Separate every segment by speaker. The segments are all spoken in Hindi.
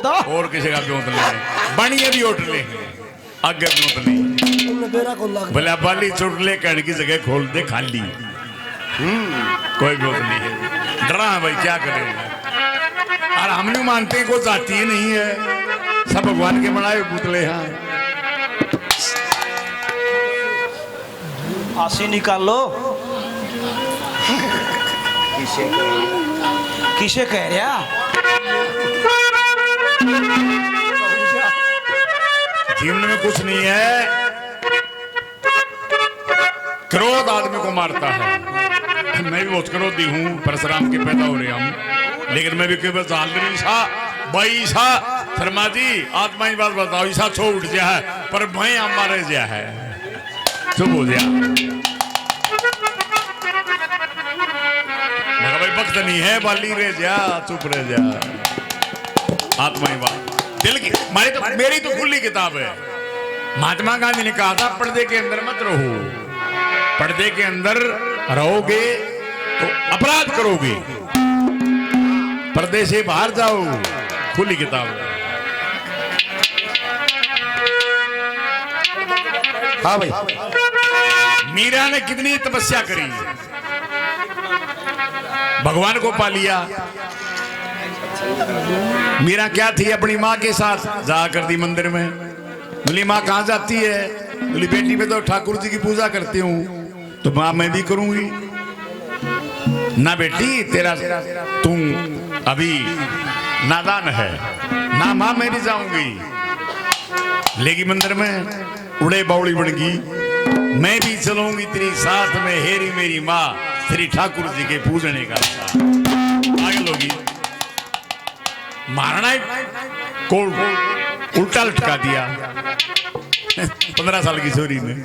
Speaker 1: तो
Speaker 2: और किसी का ब्योत नहीं बनिए भी होटले आगे ब्योत नहीं
Speaker 1: मेरा को लग
Speaker 2: भले बाली चोटले कहने की जगह खोल दे खाली कोई ब्योत नहीं है डरा है भाई क्या करें और हम नहीं मानते हैं कोई जाती ही नहीं है सब भगवान के बनाए पुतले हैं
Speaker 1: आसी निकाल लो किसे कह रहा
Speaker 2: जीवन में कुछ नहीं है क्रोध आदमी को मारता है मैं भी बहुत क्रोधी हूँ परशुराम के पैदा हो रहे हम लेकिन मैं भी केवल जान नहीं सा भाई सा शर्मा जी आत्मा ही बात बताओ ईसा छो उठ गया है पर मैं हमारे गया है चुप हो गया भाई वक्त नहीं है बाली रे जा चुप रह जा आत्मा ही बात दिल की मेरी तो खुली किताब है महात्मा गांधी ने कहा था पर्दे के अंदर मत रहो पर्दे के अंदर रहोगे तो अपराध करोगे पर्दे से बाहर जाओ खुली किताब है
Speaker 1: हाँ भाई
Speaker 2: मीरा ने कितनी तपस्या करी भगवान को पा लिया मीरा क्या थी अपनी माँ के साथ जा कर दी मंदिर में बोली माँ कहाँ जाती है बोली बेटी में तो ठाकुर जी की पूजा करती हूँ तो माँ मैं भी करूंगी ना बेटी तेरा तू अभी नादान है ना माँ मैं भी जाऊंगी लेकिन मंदिर में उड़े बावड़ी बन गई मैं भी चलूंगी तेरी साथ में हेरी मेरी माँ श्री ठाकुर जी के पूजने का आगे लोगी महाराणा को उल्टा लटका दिया 15 साल की छोरी ने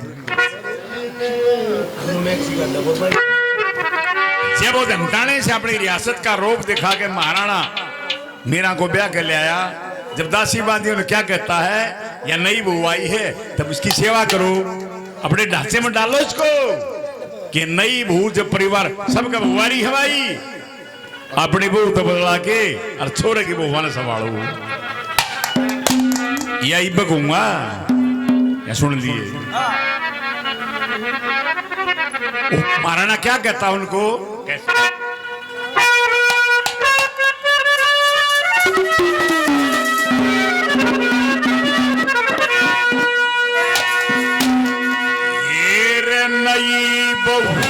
Speaker 2: जब वो धमकाने से अपनी रियासत का रोप दिखा के महाराणा मीरा को ब्याह कर ले आया जब दासी बांधी उन्हें क्या कहता है या नई बहू आई है तब उसकी सेवा करो अपने ढांचे में डालो इसको कि नई बहू जब परिवार सबका बुआरी हवाई अपनी बहू तो बदला के और छोरे की बहू ने संभालो यही बकूंगा या सुन लिए महाराणा क्या कहता उनको कैसे नई बहू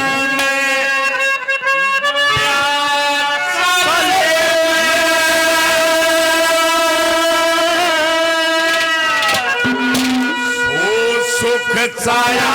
Speaker 2: सुख छाया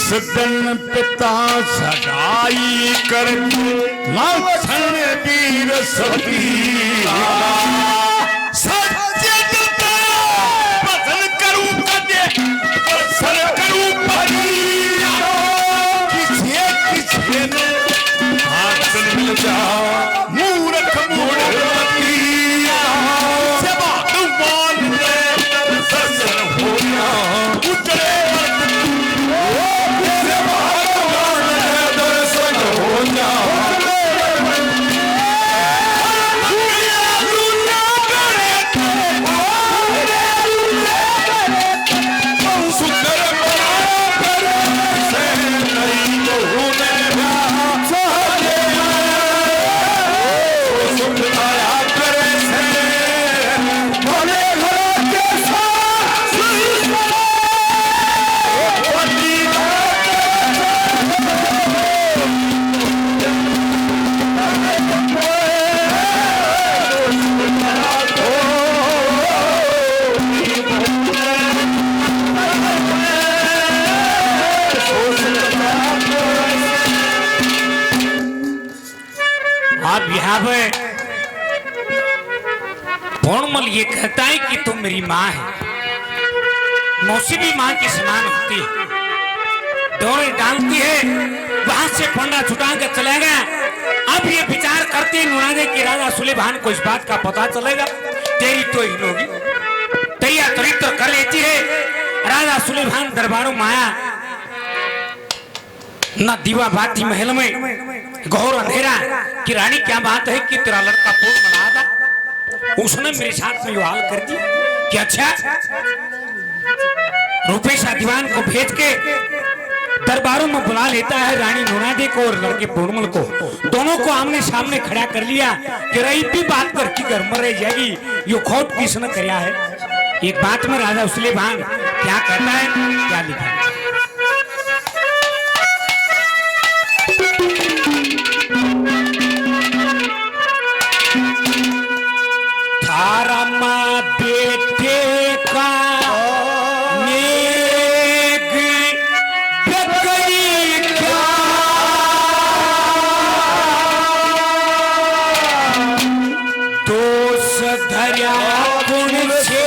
Speaker 2: सदन पिता सगाई कर लाछन वीर सती सज्जन बदल करूं कदे बदल करूं परिया किसे ने हाथ मिल जा मूर्ख मूर्खतिया सेवा दुआन ने ससर होया
Speaker 3: यहाँ पे पूर्णमल ये कहता है कि तुम मेरी माँ है, मौसी भी माँ के समान होती है। डोरे डालती है, वहां से पंडा छुटा के चले गया। अब ये विचार करते नुरादे कि राजा सुलेमान को इस बात का पता चलेगा, तेरी तो ही होगी। तैयार तो कर लेती है। राजा सुलेमान दरबारों में आया, न दीवा बाती महल में घोर अंधेरा कि रानी क्या बात है कि तेरा लड़का पूर्ण मना था। उसने मेरे साथ में यो हाल कर दिया कि अच्छा रूपेशा दीवान को भेज के दरबारों में बुला लेता है रानी नूरादे को और लड़के पूर्णमल को। दोनों को आमने सामने खड़ा कर लिया कि रही भी बात पर की घर मर जाएगी, यो खोट किसने करया है। एक बात में राजा सुलेमान क्या करना है, क्या लिखा है। थारा माँ बेटे का नेक बकरी क्या, दोष धर्या गुण से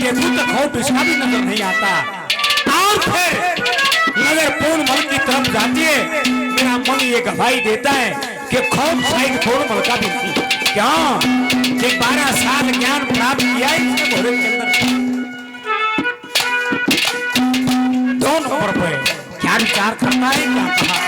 Speaker 3: देखूं तो खौफ इसका भी नजर नहीं आता। और फिर नजर पूर्णमल की तरफ जाती है, मेरा मन ये गवाही देता है कि खौफ शायद पूर्णमल का भी नहीं। क्यों? कि 12 साल ज्ञान प्राप्त किया है इसने घोड़े के अंदर। 2 नंबर पे क्या विचार करता है, क्या कहा?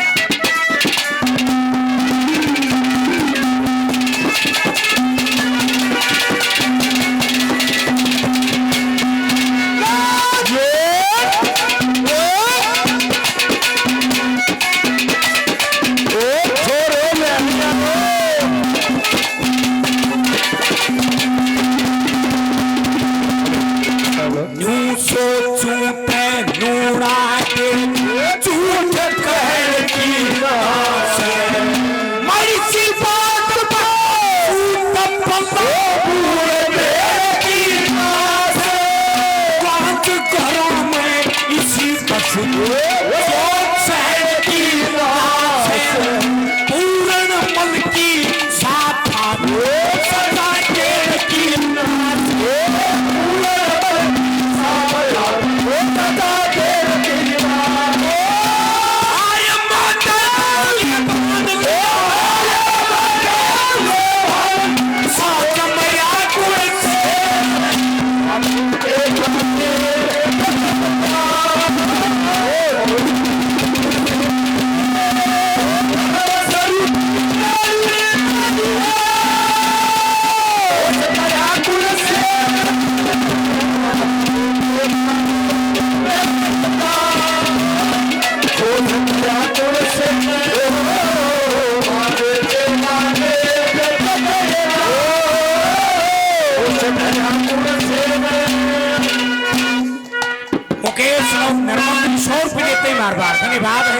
Speaker 3: बार धन्यवाद है।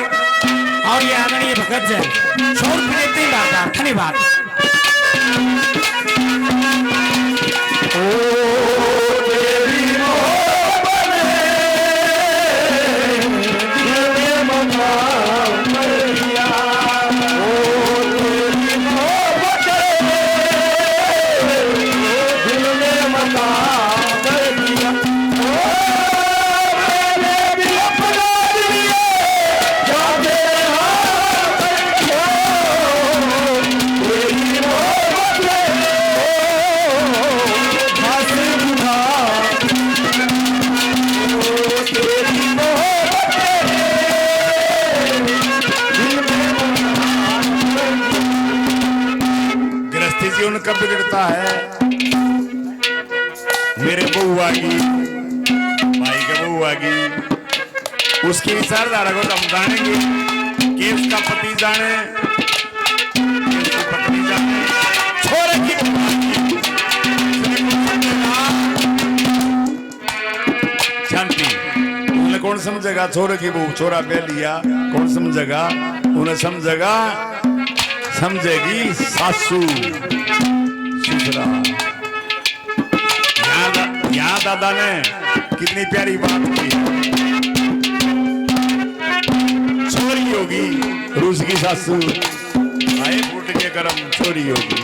Speaker 3: और ये आदरणीय भगत जैन 100 रुपये देते हैं बार धन्यवाद।
Speaker 2: कब बिगड़ता है मेरे बउआ की भाई के बउआ की उसकी विचारधारा को हम जानेंगे कि उसका पति जाने उसकी पत्नी जाने छोरे की शांति उन्हें कौन समझेगा। छोरे की बहू छोरा पे लिया कौन समझेगा। उन्हें समझेगा समझेगी सासू यहाँ दादा ने कितनी प्यारी बात की। छोरी होगी रूस की सासू आए फूट के करम छोरी होगी।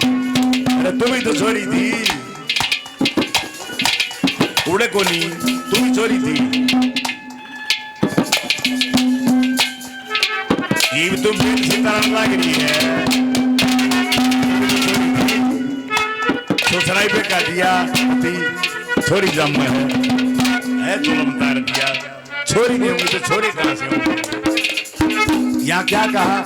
Speaker 2: अरे तुम ही तो छोरी थी उड़े को नहीं तुम ही छोरी थी। ये भी तुम फिर सीताराम लग रही है ससुराई पे का दिया छोरी जम में है तुम तार दिया छोरी नहीं होंगी तो छोरी कहां से होंगी। यहाँ क्या कहा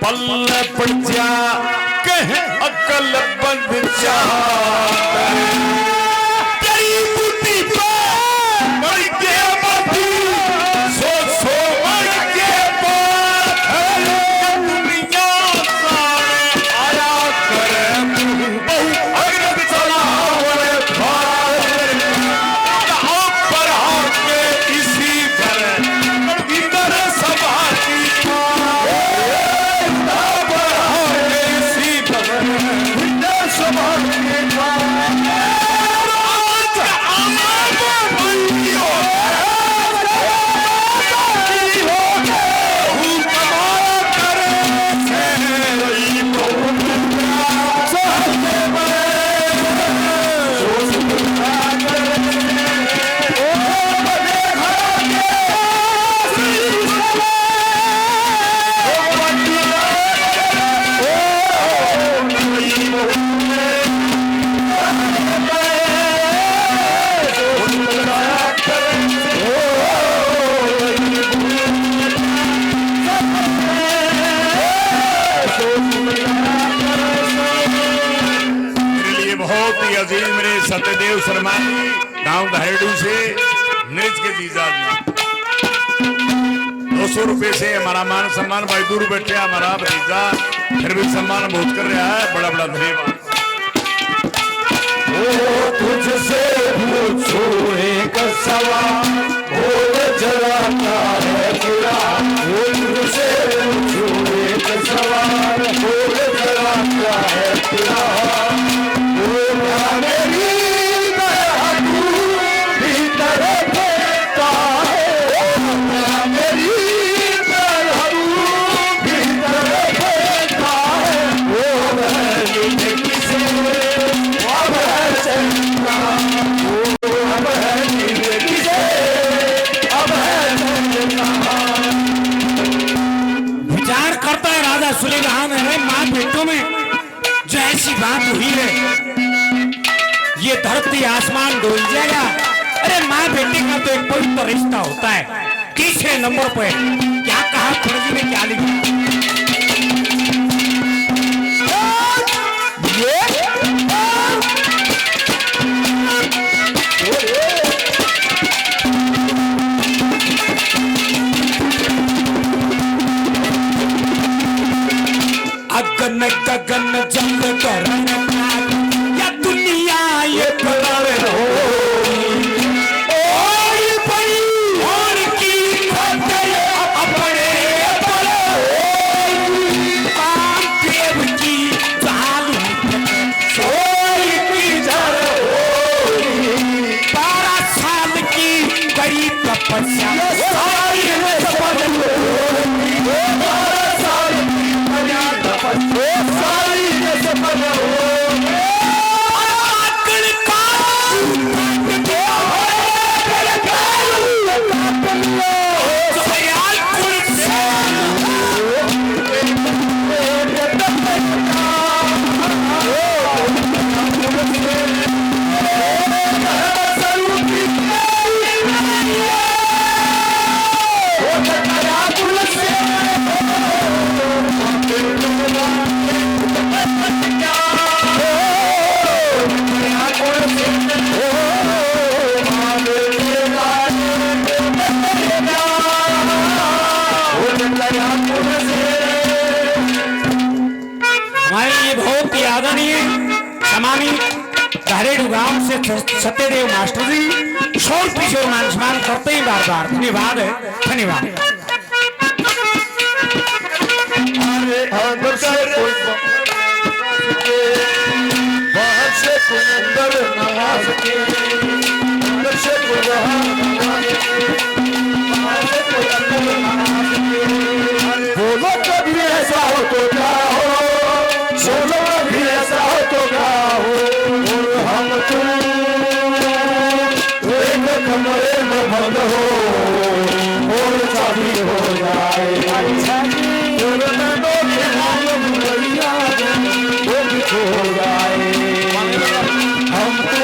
Speaker 2: पल पड़ जा कह अकल बंद जा तेरी बुद्धि पर मर के बाती सो सो मर के बात दुनिया सारे आया करे अगर चलावे भार पर आके इसी तरह सत्यदेव शर्मा जी गांव धारेडू से नृत्य के जीजा जी 200 रुपए से हमारा मान सम्मान भाई दूर बैठे हमारा भतीजा फिर भी सम्मान बहुत कर रहा है। बड़ा बड़ा धन्यवाद।
Speaker 4: तुझसे पूछो एक सवाल बोल जरा क्या है बुरा। तुझसे पूछो एक सवाल बोल जरा क्या है बुरा। मेरी दया तू भीतर फेंकता है। मेरी दया तू भीतर फेंकता है। वो मैं किसे
Speaker 3: विचार करता है राजा सुलेमान है मां बेटों में जो ऐसी बात हुई है ये धरती आसमान डोल जाएगा। अरे मां बेटी का तो एक पवित्र रिश्ता होता है। तीसरे नंबर पर क्या कहा फर्जी में क्या लिखा अगन गगन जंग करण या दुनिया ये कलर हो और बड़ी और की खतरे अपने पर काम देव की चालू सोई की जड़ 12 साल की बड़ी तपस्या धारेडू गांव से सत्यदेव मास्टर जी 100 रुपये से मान सम्मान करते ही बार बार धन्यवाद है। धन्यवाद।
Speaker 4: बोलो कभी ऐसा हो तो क्या हो। बोलो कभी ऐसा हो तो क्या हो। हम तुम एक कमरे में बंद हो और चाबी हो जाए। हो जाए हम तुम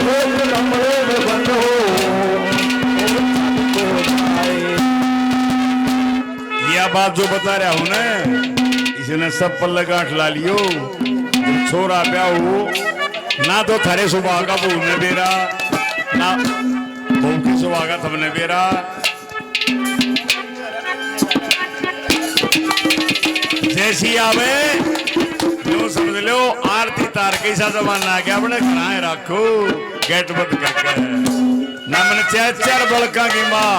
Speaker 4: एक कमरे में बंद हो
Speaker 2: यह बात जो बता रहा हूं ना इसने सब पल्ले गांठ ला लियो। छोरा ब्याह हो ना तो थारे सुबह का बहू ने बेरा ना बहू की सुबह का तुमने बेरा। जैसी आवे जो समझ लो आरती तार कैसा जमाना आ गया अपने खड़ाए रखो गेट बंद करके ना मैंने चार बड़का की माँ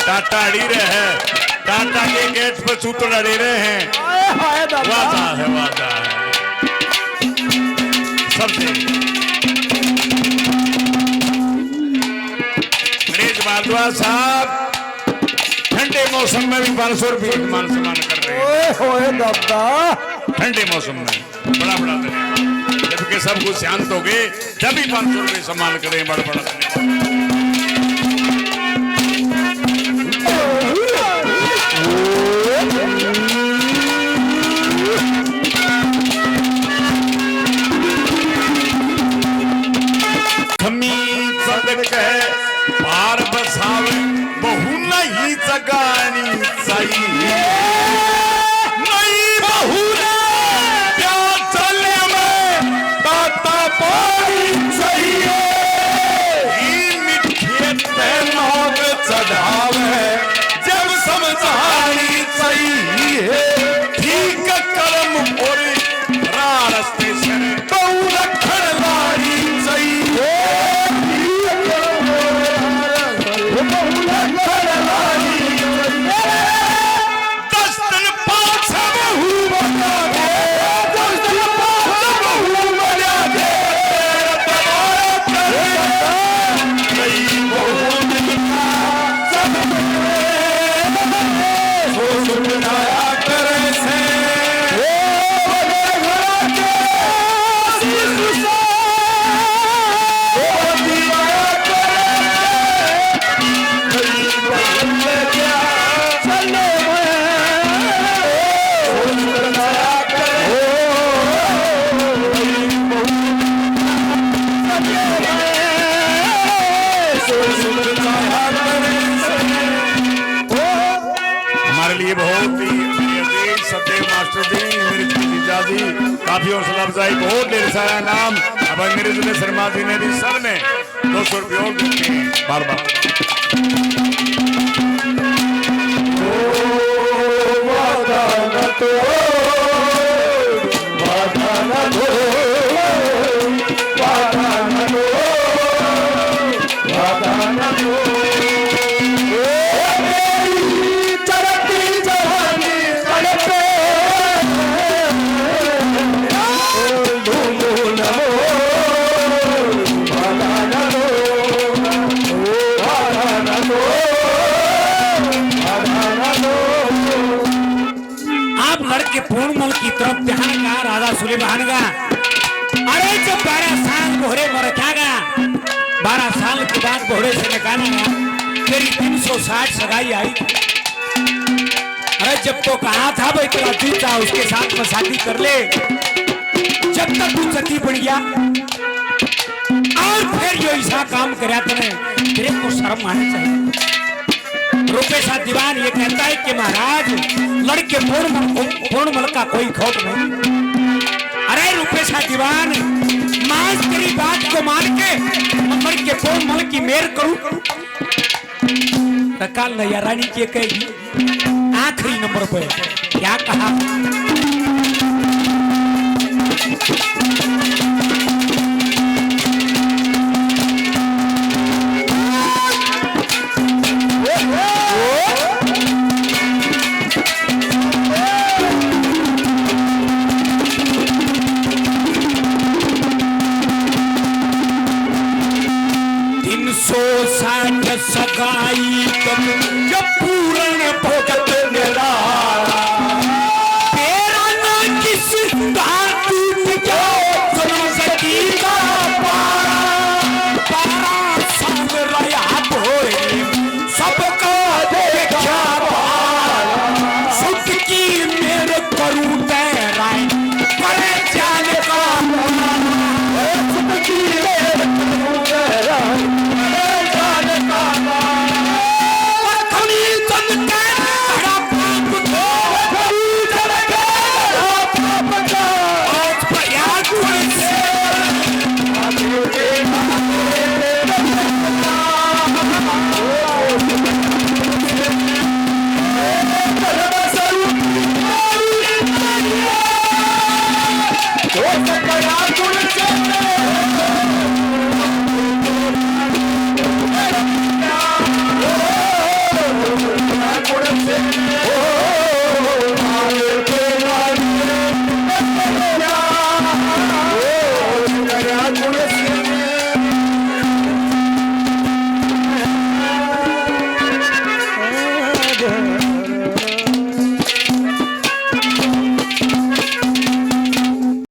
Speaker 2: टाटा अड़ी रहे हैं। टाटा के गेट पर सूत्र अड़ी रहे हैं। वादा है वादा है सबसे। गणेश भारद्वाज साहब ठंडे मौसम में भी 500 रुपये मान सम्मान कर रहे हैं। ठंडे मौसम में बड़ा बड़ा धन्यवाद। जबकि सब कुछ शांत हो गए तभी 500 रुपये सम्मान करें। बड़ा बड़ा धन्यवाद। पार बसावे बहु नहीं जगानी चाहिए। नहीं बहु ने प्यार चले में दाता
Speaker 4: धावे जब समझानी चाहिए
Speaker 2: ठीक कर्म और रास्ते से
Speaker 4: बहु लखन लानी चाहिए बहु लखन लानी चाहिए
Speaker 2: 10 दिन पाछे
Speaker 4: बहू बना दे 10 दिन पाछे बहू बना दे कई बहू दिखा सब सोच बनाया करे से
Speaker 2: हमारे लिए बहुत ही अजीज सत्य मास्टर जी, मेरे जीजा जी, काफी हौसला अफजाई, बहुत ढेर सारा नाम। अब अंग्रेज ने शर्मा जी ने भी सब ने 200 रुपये और देते हैं बार बार।
Speaker 3: आप लड़के पूर्णमल की तरफ ध्यान का राजा सुलेमान का। अरे जब 12 साल घोड़े में रखागा, 12 साल के बाद घोड़े से निकालेगा, तेरी 360 सगाई आई। अरे जब तो कहा था भाई तेरा जीता उसके साथ में शादी कर ले, जब तक तू सती बन गया और फिर जो ऐसा काम कराया तूने, तेरे को शर्म आनी चाहिए। रूपेशा दीवान ये कहता है कि महाराज लड़के पूर्णमल का कोई खोट नहीं। अरे रूपेशा दीवान मां तेरी बात को मान के नंबर के पूर्णमल की मेर करूं, काल नैया रानी की कहेगी आखिरी नंबर पे क्या कहा।